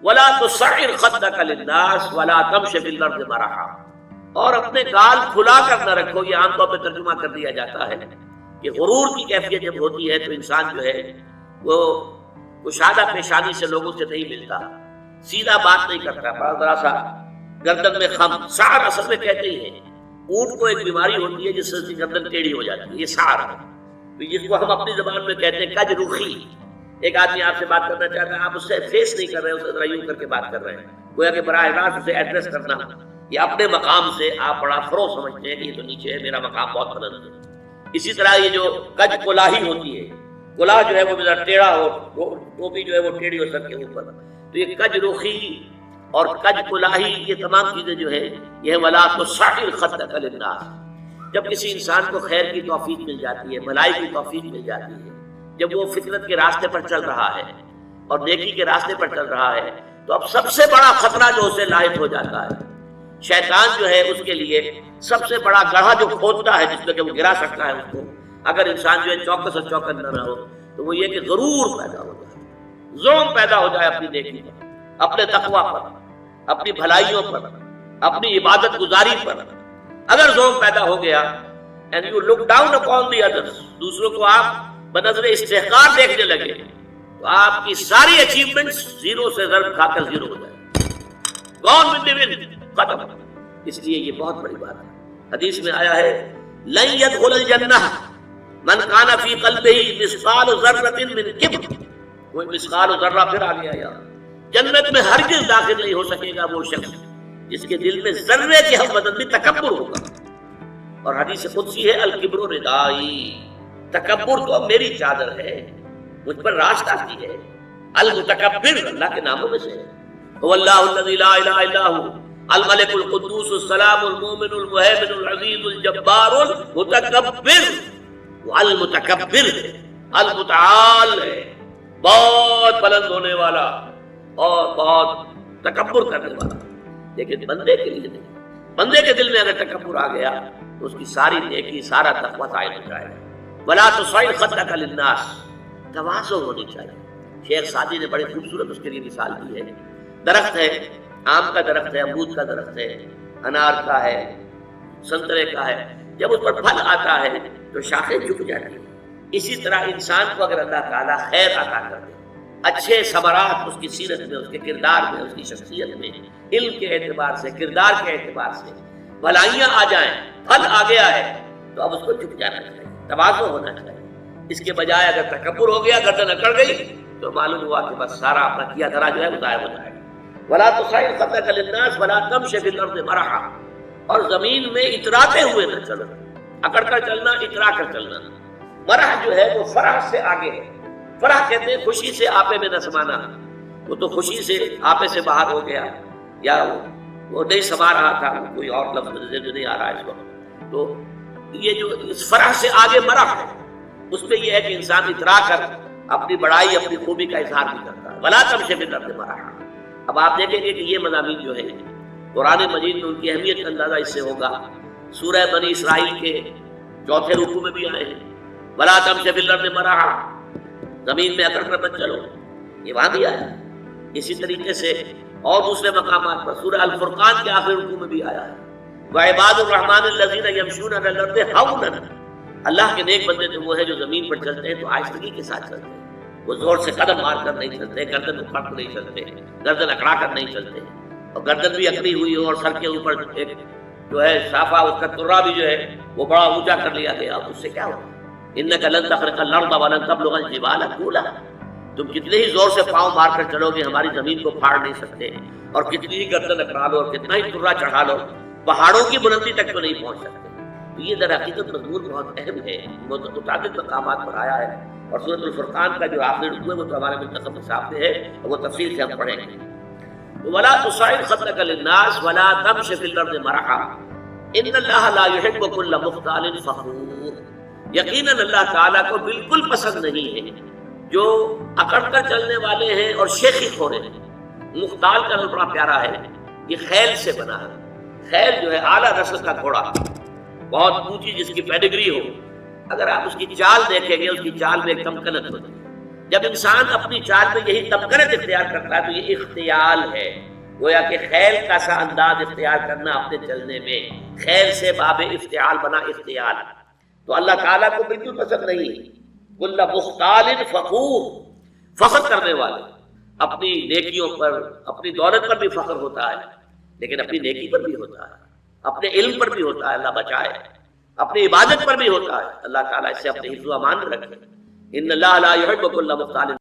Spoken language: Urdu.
ولا تصعر خدك للناس ولا تمشي في الارض مرحا، اور اپنے گال کھلا کر نہ رکھو. یہ عام طور پہ ترجمہ کر دیا جاتا ہے کہ غرور کی کیفیت جب ہوتی ہے تو انسان جو ہے وہ کشادہ پیشانی سے لوگوں سے نہیں ملتا، سیدھا بات نہیں کرتا، بڑا ذرا سا گردن میں خم. سعر اصل میں کہتے ہی ہیں اونٹ کو ایک بیماری ہوتی ہے جس سے اس کی گردن ٹیڑھی ہو جاتی ہے، یہ سعر ہے. جس کو ہم اپنی زبان میں کہتے ہیں کج رخی. ایک آدمی آپ سے بات کرنا چاہتا ہے، آپ اس سے فیس نہیں کر رہے ہیں، اسے ذرا یوں کر کے بات کر رہے ہیں، گویا کہ براہ راست اسے ایڈریس کرنا یا اپنے مقام سے آپ بڑا فروغ سمجھتے ہیں کہ یہ تو نیچے ہے، میرا مقام بہت بلند ہے. اسی طرح یہ جو کج کلاہی ہوتی ہے، کلاہ جو ہے وہ ذرا ٹیڑھا ہو، ٹوپی جو ہے وہ ٹیڑھی ہو سکے اوپر، تو یہ کج رخی اور کج کلاہی یہ تمام چیزیں جو ہے یہ ولا تصعر خدك للناس. جب کسی انسان کو خیر کی توفیق مل جاتی ہے، بھلائی کی توفیق مل جاتی ہے، جب وہ فطرت کے راستے پر چل رہا ہے اور نیکی کے راستے پر چل رہا ہے، تو اب سب سے بڑا خطرہ جو اسے لاحق ہو جاتا ہے، شیطان جو ہے اس کے لیے سب سے بڑا گڑھا جو کھودتا ہے جس میں کہ وہ گرا سکتا ہے اس کو، اگر انسان جو ہے چوکس اور چوکن نہ رہو، تو وہ یہ کہ غرور پیدا ہو جائے، ظلم پیدا ہو جائے اپنی نیکی پر، اپنے تقویٰ پر، اپنی بھلائیوں پر، اپنی عبادت گزاری پر. اگر ظلم پیدا ہو گیا and you look down upon the others، دوسروں کو آپ بنظر استحقار دیکھنے لگے، تو آپ کی ساری اچیومنٹس زیرو سے ضرب کھا کر زیرو ہو جائے، gone with the wind، ختم. اس لیے یہ بہت بڑی بات ہے. حدیث میں آیا ہے لن يدخل الجنہ من کان فی قلبہ مثقال ذرۃ من کبر. وہ مثقال ذرہ پھر آ گیا یار. جنت میں ہرگز داخل نہیں ہو سکے گا وہ شخص جس کے دل میں ذرے کے ہم وزن بھی تکبر ہوگا. اور حدیث قدسی ہے الکبر ردائی، تکبر تو میری چادر ہے، مجھ پر راستہ کی ہے. المتکبر اللہ کے ناموں میں سے ہے. هو اللہ الذی لا الہ الا هو الملک القدوس السلام المؤمن المہیمن العزیز الجبار المتکبر. المتکبر ہے، المتعال ہے، بہت بلند ہونے والا اور بہت تکبر کرنے والا. لیکن بندے کے لیے نہیں. بندے کے دل میں اگر تکبر آ گیا تو اس کی ساری نیکی، سارا تقویٰ ضائع ہو جائے گا. ولا تصعر خدك للناس، تواضع ہونی چاہیے. شیخ سعدی نے بڑے خوبصورت اس کے لیے مثال دی ہے. درخت ہے، آم کا درخت ہے، امرود کا درخت ہے، انار کا ہے، سنترے کا ہے. جب اس پر پھل آتا ہے تو شاخیں جھک جاتی ہیں. اسی طرح انسان کو اگر اللہ تعالیٰ خیر عطا کر دے، اچھے ثمرات اس کی سیرت میں، اس کے کردار میں، اس کی شخصیت میں، علم کے اعتبار سے، کردار کے اعتبار سے بھلائیاں آ جائیں، پھل آ گیا ہے، تو اب اس کو جھک جانا چاہیے، تواضع ہونا چاہیے. اس کے بجائے اگر تکبر ہو گیا، گردن اکڑ گئی، تو معلوم ہوا کہ بس سارا اپنا کیا دھرا جو ہے وہ ضائع ہو جائے گا. ولا تصعر خدك للناس ولا تمشي في الارض مرحا، اور زمین میں اتراتے ہوئے نہ چلو. اکڑ کر چلنا، اترا کر چلنا. مرح جو ہے وہ فرح سے آگے ہے. فرح کہتے ہیں خوشی سے آپے میں نہ سمانا. وہ تو خوشی سے آپے سے باہر ہو گیا، یا وہ نہیں سما رہا تھا، کوئی اور لفظ جو نہیں آ رہا ہے اس وقت. تو یہ جو اس فرح سے آگے مرح ہے، اس میں یہ ہے کہ انسان اترا کر اپنی بڑائی، اپنی خوبی کا اظہار بھی کرتا ہے. ولا تمشي في الارض مرحا. اب آپ دیکھیں گے کہ یہ مضامین جو ہے قرآن مجید میں ان کی اہمیت کا اندازہ اس سے ہوگا. سورہ بنی اسرائیل کے 4 رکوع میں بھی آئے ہیں ولا تمشي في الارض مرحا، زمین میں اکڑ کر مت چلو، یہ وہاں بھی آیا. اسی طریقے سے اور دوسرے مقامات پر سورہ الفرقان کے آخری رکوع میں بھی آیا ہے وعباد الرحمن الذین یمشون علی الارض ہونا. اللہ کے نیک بندے تو وہ ہیں جو زمین پر چلتے ہیں تو آہستگی کے ساتھ چلتے ہیں. وہ زور سے قدم مار کر نہیں چلتے، گردن اکھاڑ کر نہیں چلتے، گردن اکڑا کر نہیں چلتے. اور گردن بھی اکڑی ہوئی ہو اور سر کے اوپر ایک جو ہے صافہ، اس کا ترا بھی جو ہے وہ بڑا اونچا کر لیا گیا، اس سے کیا ہوگا؟ انک لن تخرق الارض ولن تبلغ الجبال طولا. تم کتنے ہی زور سے پاؤں مار کر چلو گے ہماری زمین کو پھاڑ نہیں سکتے، اور کتنی ہی گردن اکڑا لو اور کتنا ہی ترا چڑھا لو، پہاڑوں کی بلندی تک تو نہیں پہنچ سکتے. تو یہ در حقیقت مضمون بہت اہم ہے، متعدد مقامات پر آیا ہے. اور سورۃ الفرقان کا جو آخری رکوع ہے وہ تو ہمارے منتخب صاحب سے ہے، اور وہ تفصیل سے ہم پڑھیں گے. ولا تصعر خدك للناس ولا تمشي في الارض مرحا ان اللہ لا يحب كل مختال فخور. یقیناً اللہ تعالیٰ کو بالکل پسند نہیں ہے جو اکڑ کر چلنے والے ہیں اور شیخی خورے ہیں. مختال کا لفظ بڑا پیارا ہے، یہ خیل سے بنا ہے. خیل جو ہے اعلیٰ نسل کا گھوڑا، بہت اونچی جس کی پیڈگری ہو. اگر آپ اس کی چال دیکھیں گے، اس کی چال میں ایک تمکنت ہوتی ہے. جب انسان اپنی چال میں یہی تمکنت اختیار کرتا ہے تو یہ اختیال ہے، گویا کہ خیل کا سا انداز اختیار کرنا اپنے چلنے میں، خیل سے باب افتعال بنا اختیال، تو اللہ تعالیٰ کو بالکل پسند نہیں۔ کل مختال فخور، فخر کرنے والے، اپنی نیکیوں پر اپنی دولت پر بھی فخر ہوتا ہے، لیکن اپنی نیکی پر بھی ہوتا ہے، اپنے علم پر بھی ہوتا ہے، اللہ بچائے، اپنی عبادت پر بھی ہوتا ہے، اللہ تعالیٰ اس سے اپنے حفظ و امان میں رکھے۔ ان اللہ لا يحب كل مختال